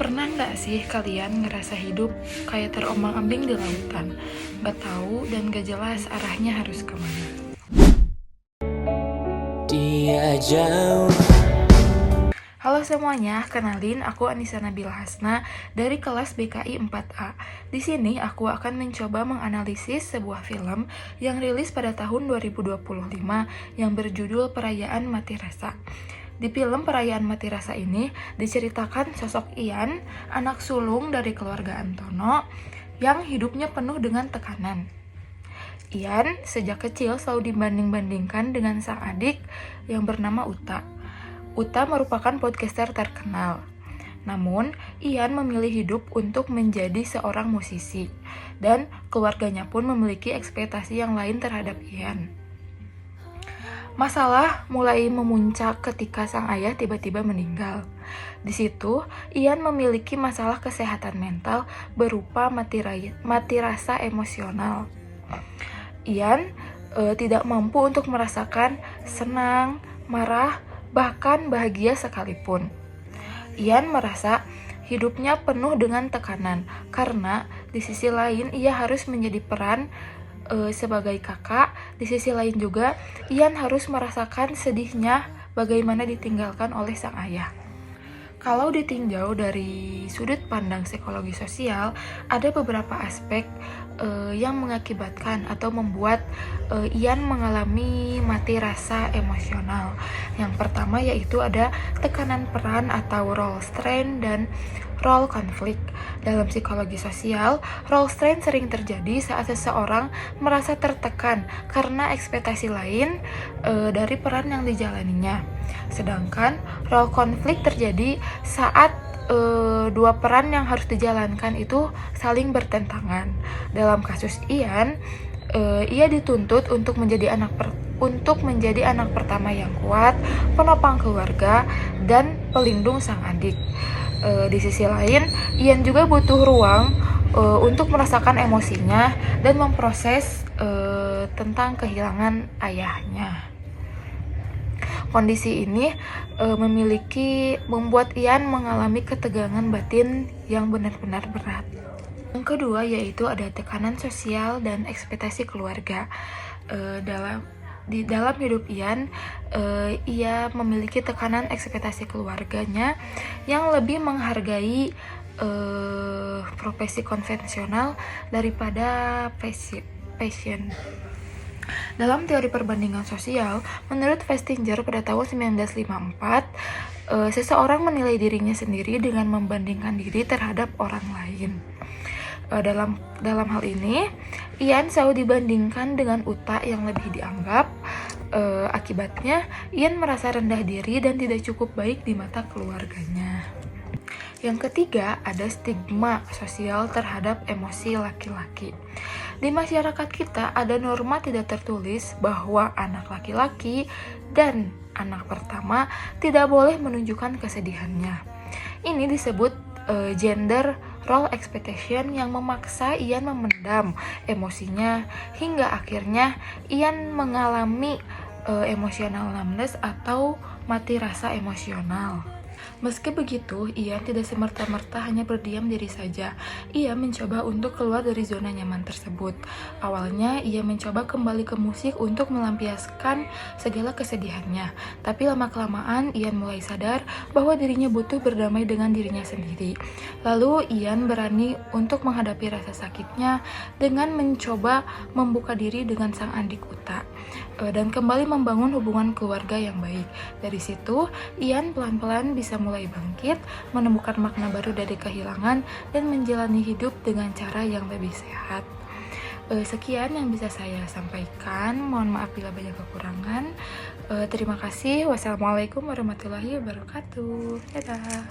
Pernah nggak sih kalian ngerasa hidup kayak terombang-ambing di lautan? Nggak tahu dan gak jelas arahnya harus kemana. Dia jauh. Halo semuanya, kenalin aku Anissa Nabila Hasna dari kelas BKI 4A. Di sini aku akan mencoba menganalisis sebuah film yang rilis pada tahun 2025 yang berjudul Perayaan Mati Rasa. Di film Perayaan Mati Rasa ini diceritakan sosok Ian, anak sulung dari keluarga Antono, yang hidupnya penuh dengan tekanan. Ian sejak kecil selalu dibanding-bandingkan dengan sang adik yang bernama Uta. Uta merupakan podcaster terkenal. Namun, Ian memilih hidup untuk menjadi seorang musisi, dan keluarganya pun memiliki ekspektasi yang lain terhadap Ian. Masalah mulai memuncak ketika sang ayah tiba-tiba meninggal. Di situ, Ian memiliki masalah kesehatan mental berupa mati rasa emosional. Ian tidak mampu untuk merasakan senang, marah, bahkan bahagia sekalipun. Ian merasa hidupnya penuh dengan tekanan karena di sisi lain ia harus menjadi peran sebagai kakak. Di sisi lain juga Ian harus merasakan sedihnya bagaimana ditinggalkan oleh sang ayah. Kalau ditinjau dari sudut pandang psikologi sosial, ada beberapa aspek yang mengakibatkan atau membuat Ian mengalami mati rasa emosional. Yang pertama yaitu ada tekanan peran atau role strain dan role konflik. Dalam psikologi sosial, role strain sering terjadi saat seseorang merasa tertekan karena ekspektasi lain dari peran yang dijalaninya. Sedangkan role konflik terjadi saat dua peran yang harus dijalankan itu saling bertentangan. Dalam kasus Ian, ia dituntut untuk menjadi anak pertama yang kuat, penopang keluarga, dan pelindung sang adik. Di sisi lain, Ian juga butuh ruang untuk merasakan emosinya dan memproses tentang kehilangan ayahnya. Kondisi ini membuat Ian mengalami ketegangan batin yang benar-benar berat. Yang kedua yaitu ada tekanan sosial dan ekspektasi keluarga. Dalam hidup Ian, ia memiliki tekanan ekspektasi keluarganya yang lebih menghargai profesi konvensional daripada passion. Dalam teori perbandingan sosial, menurut Festinger pada tahun 1954, seseorang menilai dirinya sendiri dengan membandingkan diri terhadap orang lain. Dalam hal ini, Ian selalu dibandingkan dengan Uta yang lebih dianggap. Akibatnya, Ian merasa rendah diri dan tidak cukup baik di mata keluarganya. Yang ketiga, ada stigma sosial terhadap emosi laki-laki. Di masyarakat kita ada norma tidak tertulis bahwa anak laki-laki dan anak pertama tidak boleh menunjukkan kesedihannya. Ini disebut gender role expectation yang memaksa Ian memendam emosinya hingga akhirnya Ian mengalami emotional numbness atau mati rasa emosional. Meski begitu, Ian tidak semerta-merta hanya berdiam diri saja. Ia mencoba untuk keluar dari zona nyaman tersebut. Awalnya, ia mencoba kembali ke musik untuk melampiaskan segala kesedihannya. Tapi lama-kelamaan, Ian mulai sadar bahwa dirinya butuh berdamai dengan dirinya sendiri. Lalu, Ian berani untuk menghadapi rasa sakitnya dengan mencoba membuka diri dengan sang adik Uta dan kembali membangun hubungan keluarga yang baik. Dari situ, Ian pelan-pelan bisa mulai bangkit, menemukan makna baru dari kehilangan, dan menjalani hidup dengan cara yang lebih sehat. Sekian yang bisa saya sampaikan. Mohon maaf bila banyak kekurangan. Terima kasih. Wassalamualaikum warahmatullahi wabarakatuh. Dadah.